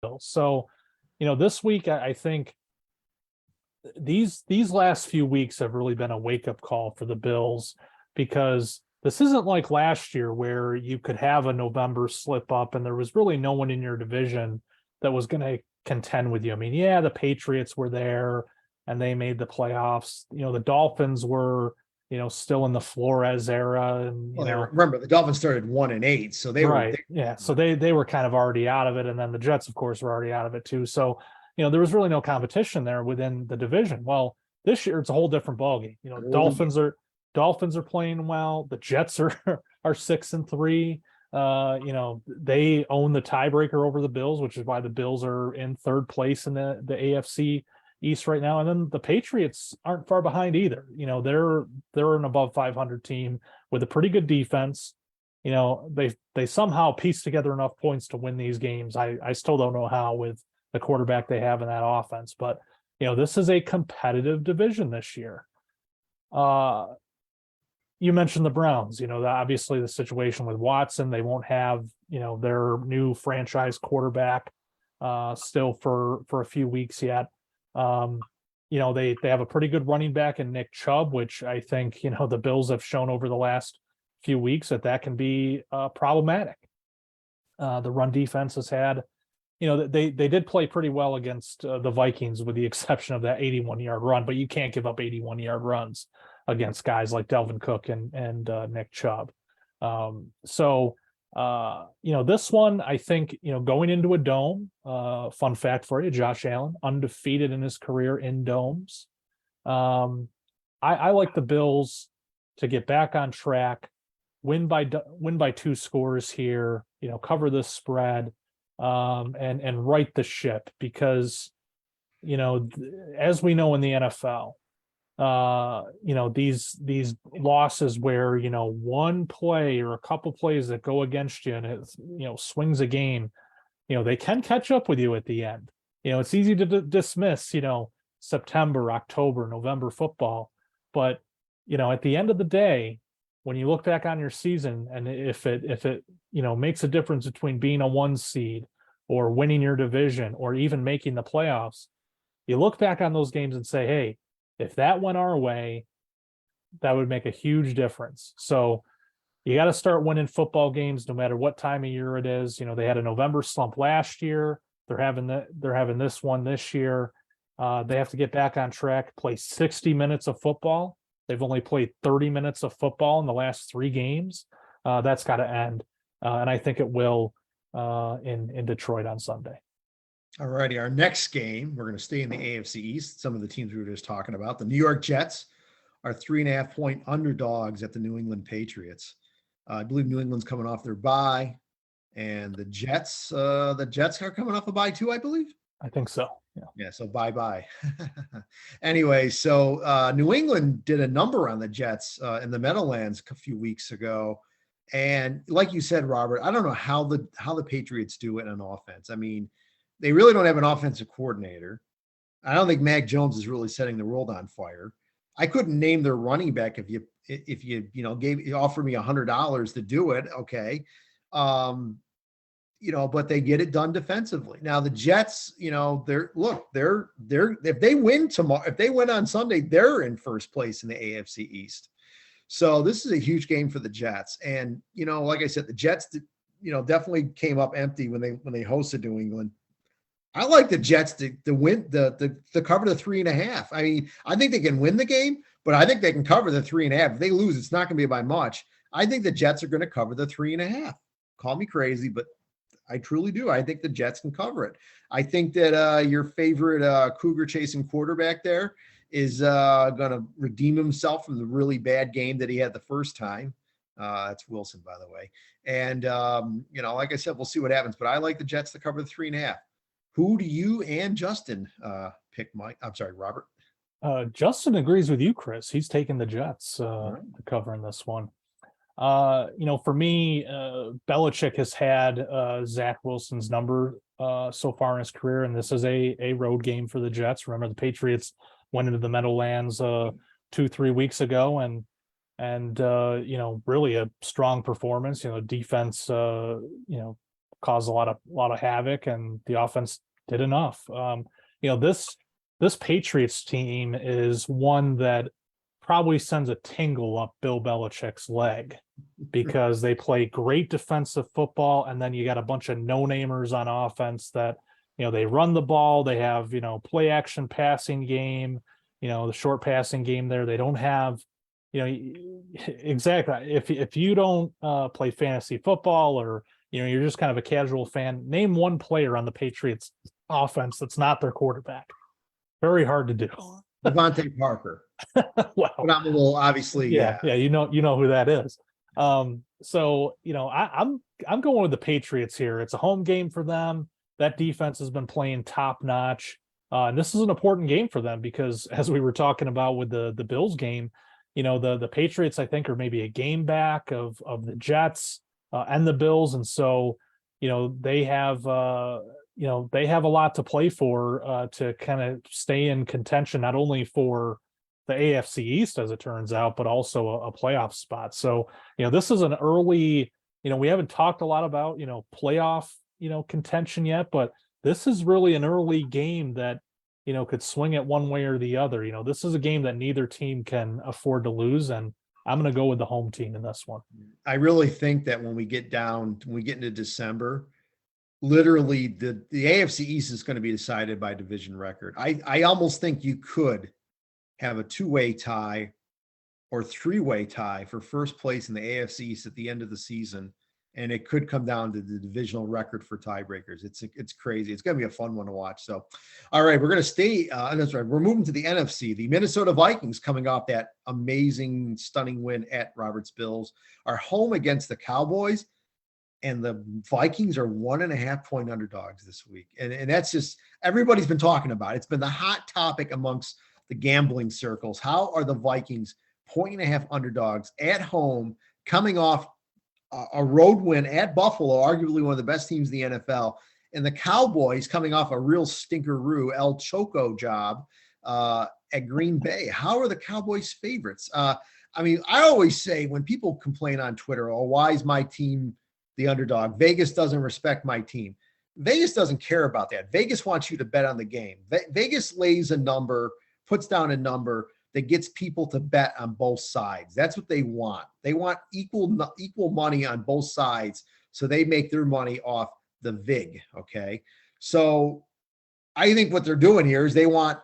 Bills. So, this week I think these last few weeks have really been a wake up call for the Bills, because this isn't like last year where you could have a November slip up and there was really no one in your division that was going to contend with you. I mean, yeah, the Patriots were there and they made the playoffs. The Dolphins were, still in the Flores era, and Well, remember the Dolphins started 1-8, so they were right. they, Yeah. So they were kind of already out of it. And then the Jets, of course, were already out of it too. So, there was really no competition there within the division. Well, this year it's a whole different ballgame. Dolphins are playing well. The Jets are are 6-3. They own the tiebreaker over the Bills, which is why the Bills are in third place in the AFC East right now. And then the Patriots aren't far behind either. They're an above 500 team with a pretty good defense. They somehow piece together enough points to win these games. I still don't know how, with the quarterback they have in that offense, but this is a competitive division this year. You mentioned the Browns. Obviously the situation with Watson, they won't have their new franchise quarterback still for a few weeks yet. They have a pretty good running back in Nick Chubb, which I think the Bills have shown over the last few weeks that can be problematic. The run defense has had, they did play pretty well against the Vikings, with the exception of that 81-yard run, but you can't give up 81-yard runs against guys like Delvin Cook and Nick Chubb. This one, I think, going into a dome, fun fact for you, Josh Allen, undefeated in his career in domes. I like the Bills to get back on track, win by 2 scores here, cover this spread, and right the ship, because, as we know in the NFL, these losses where, one play or a couple plays that go against you and it, swings a game, they can catch up with you at the end. It's easy to dismiss, September, October, November football, but, at the end of the day, when you look back on your season, and if it makes a difference between being a 1 seed or winning your division or even making the playoffs, you look back on those games and say, hey, if that went our way, that would make a huge difference. So you got to start winning football games no matter what time of year it is. They had a November slump last year. They're having this one this year. They have to get back on track, play 60 minutes of football. They've only played 30 minutes of football in the last 3 games. That's got to end. And I think it will in Detroit on Sunday. All righty. Our next game, we're going to stay in the AFC East. Some of the teams we were just talking about. The New York Jets are 3.5-point underdogs at the New England Patriots. I believe New England's coming off their bye, and the Jets are coming off a bye too, I believe. I think so. Yeah. So bye. Anyway, so New England did a number on the Jets in the Meadowlands a few weeks ago. And like you said, Robert, I don't know how the Patriots do it on offense. I mean, they really don't have an offensive coordinator. I don't think Mac Jones is really setting the world on fire. I couldn't name their running back if you offered me $100 to do it. Okay. But they get it done defensively. Now the Jets, they're if they win tomorrow, if they win on Sunday, they're in first place in the AFC East. So this is a huge game for the Jets. And, like I said, the Jets, definitely came up empty when they hosted New England. I like the Jets to win the cover the 3.5. I mean, I think they can win the game, but I think they can cover the 3.5. If they lose, it's not going to be by much. I think the Jets are going to cover the 3.5. Call me crazy, but I truly do. I think the Jets can cover it. I think that your favorite Cougar chasing quarterback there is going to redeem himself from the really bad game that he had the first time. That's Wilson, by the way. And, like I said, we'll see what happens. But I like the Jets to cover the 3.5. Who do you and Justin pick, Mike? I'm sorry, Robert. Justin agrees with you, Chris. He's taking the Jets to cover in this one. For me, Belichick has had Zach Wilson's number so far in his career, and this is a road game for the Jets. Remember, the Patriots went into the Meadowlands 2-3 weeks ago, and really a strong performance. Defense, caused a lot of havoc, and the offense did enough. This Patriots team is one that probably sends a tingle up Bill Belichick's leg because they play great defensive football, and then you got a bunch of no-namers on offense that, they run the ball, they have, play action passing game, the short passing game there. They don't have, exactly. If you don't play fantasy football, or, you're just kind of a casual fan, name one player on the Patriots offense that's not their quarterback. Very hard to do. Devontae Parker. Well, phenomenal, obviously. Yeah, you know who that is. So I'm going with the Patriots here. It's a home game for them. That defense has been playing top notch, and this is an important game for them because, as we were talking about with the Bills game, the Patriots, I think, are maybe a game back of the Jets and the Bills, and so they have they have a lot to play for to kind of stay in contention, not only for the AFC East, as it turns out, but also a playoff spot. So, this is an early, we haven't talked a lot about, playoff, contention yet, but this is really an early game that, could swing it one way or the other. This is a game that neither team can afford to lose. And I'm going to go with the home team in this one. I really think that when we get into December, literally the AFC East is going to be decided by division record. I almost think you could have a 2-way tie or 3-way tie for first place in the AFC East at the end of the season. And it could come down to the divisional record for tiebreakers. It's crazy. It's going to be a fun one to watch. So, all right, we're going to stay. That's right. We're moving to the NFC. The Minnesota Vikings, coming off that amazing, stunning win at Roberts Bills, are home against the Cowboys. And the Vikings are 1.5-point underdogs this week. And that's just, everybody's been talking about it. It's been the hot topic amongst the gambling circles. How are the Vikings 1.5 underdogs at home, coming off a road win at Buffalo, arguably one of the best teams in the NFL, and the Cowboys coming off a real stinkeroo El Choco job at Green Bay? How are the Cowboys favorites? I always say when people complain on Twitter, oh, why is my team the underdog? Vegas doesn't respect my team. Vegas doesn't care about that. Vegas wants you to bet on the game. Vegas lays a number, puts down a number that gets people to bet on both sides. That's what they want. They want equal money on both sides, so they make their money off the VIG. Okay, so I think what they're doing here is they want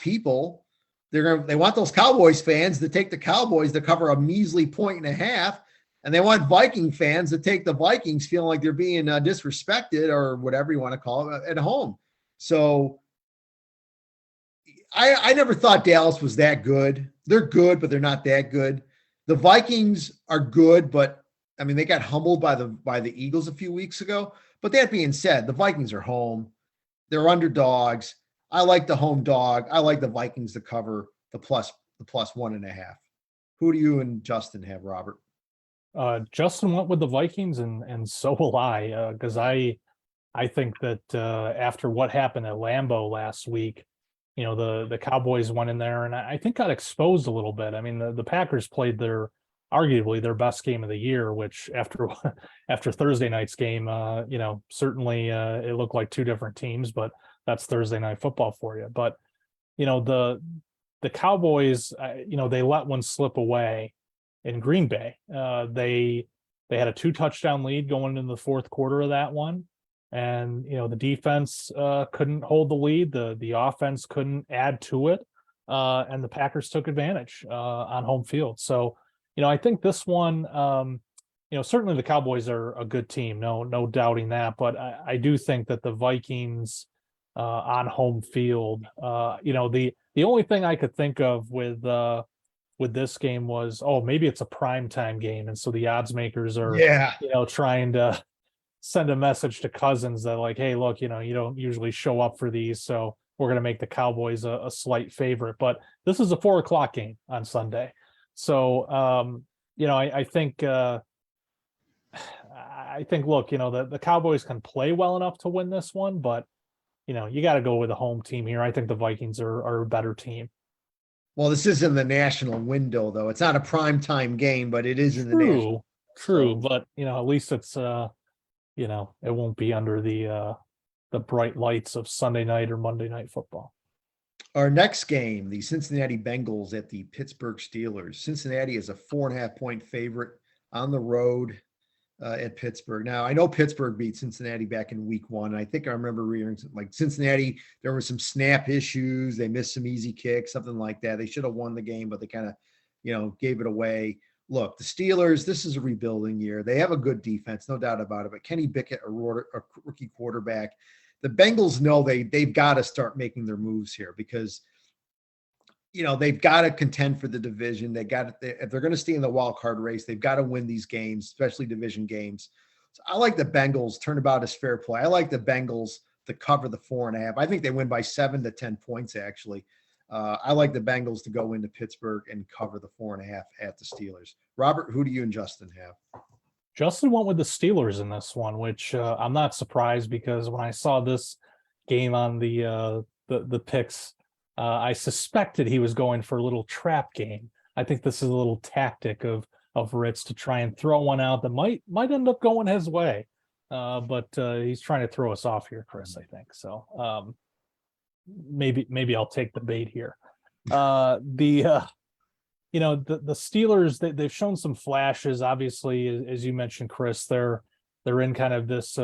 people. They want those Cowboys fans to take the Cowboys to cover a measly 1.5. And they want Viking fans to take the Vikings feeling like they're being disrespected or whatever you want to call it at home. So I never thought Dallas was that good. They're good, but they're not that good. The Vikings are good, but they got humbled by the Eagles a few weeks ago. But that being said, the Vikings are home. They're underdogs. I like the home dog. I like the Vikings to cover the plus 1.5. Who do you and Justin have, Robert? Justin went with the Vikings, and so will I, because I think that after what happened at Lambeau last week, the Cowboys went in there and I think got exposed a little bit. The Packers played arguably their best game of the year, which after Thursday night's game, certainly it looked like two different teams, but that's Thursday night football for you. But the Cowboys, they let one slip away in Green Bay. They had a 2-touchdown lead going into the fourth quarter of that one. And, the defense couldn't hold the lead. The offense couldn't add to it. And the Packers took advantage on home field. So, I think this one, certainly the Cowboys are a good team. No doubting that. But I do think that the Vikings on home field, the only thing I could think of with this game was, maybe it's a primetime game. And so the odds makers are, trying to send a message to Cousins that like, hey, look, you don't usually show up for these, so we're going to make the Cowboys a slight favorite. But this is a 4:00 game on Sunday. So, I think, look, the Cowboys can play well enough to win this one, but, you got to go with the home team here. I think the Vikings are a better team. Well, this is in the national window, though. It's not a primetime game, but it is in the national. True, but, at least it's it won't be under the bright lights of Sunday night or Monday night football. Our next game, the Cincinnati Bengals at the Pittsburgh Steelers. Cincinnati is a 4.5-point favorite on the road at Pittsburgh. Now, I know Pittsburgh beat Cincinnati back in week 1. I think I remember reading like Cincinnati, there were some snap issues. They missed some easy kicks, something like that. They should have won the game, but they kind of, gave it away. Look, the Steelers, this is a rebuilding year. They have a good defense, no doubt about it. But Kenny Pickett, a rookie quarterback, the Bengals know they've got to start making their moves here because they've got to contend for the division. If they're going to stay in the wild card race, they've got to win these games, especially division games. So I like the Bengals. Turnabout is fair play. I like the Bengals to cover the 4.5. I think they win by 7 to 10 points, actually. I like the Bengals to go into Pittsburgh and cover the 4.5 at the Steelers. Robert, who do you and Justin have? Justin went with the Steelers in this one, which I'm not surprised because when I saw this game on the picks, I suspected he was going for a little trap game. I think this is a little tactic of Ritz to try and throw one out that might end up going his way. But he's trying to throw us off here, Chris, I think. So maybe I'll take the bait here. The Steelers, they've shown some flashes. Obviously, as you mentioned, Chris, they're in kind of this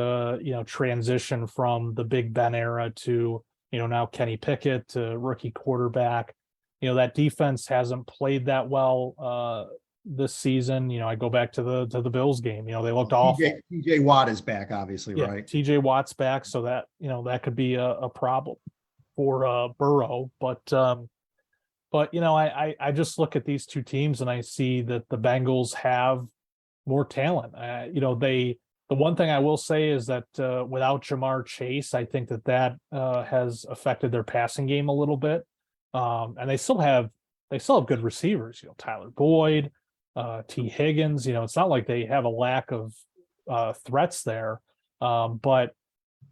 transition from the Big Ben era to now Kenny Pickett, rookie quarterback. That defense hasn't played that well this season. I go back to the Bills game. They looked awful. TJ Watt is back, obviously, yeah, right? TJ Watt's back, so that that could be a problem for Burrow. But I just look at these two teams and I see that the Bengals have more talent. The one thing I will say is that without Jamar Chase, I think that has affected their passing game a little bit. And they still have good receivers. Tyler Boyd, T. Higgins. It's not like they have a lack of threats there. But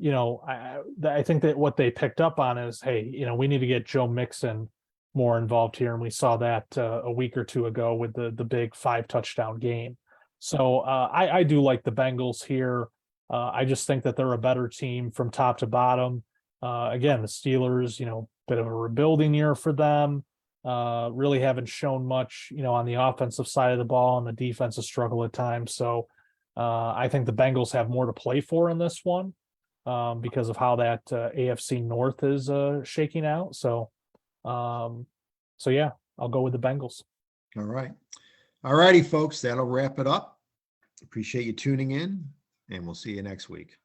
I think that what they picked up on is, hey, we need to get Joe Mixon more involved here, and we saw that a week or two ago with the big 5-touchdown game. So I do like the Bengals here. I just think that they're a better team from top to bottom. Again, the Steelers, bit of a rebuilding year for them. Really haven't shown much, on the offensive side of the ball, and the defense has struggled at times. So I think the Bengals have more to play for in this one because of how that AFC North is shaking out. So yeah, I'll go with the Bengals. All right. All righty, folks. That'll wrap it up. Appreciate you tuning in, and we'll see you next week.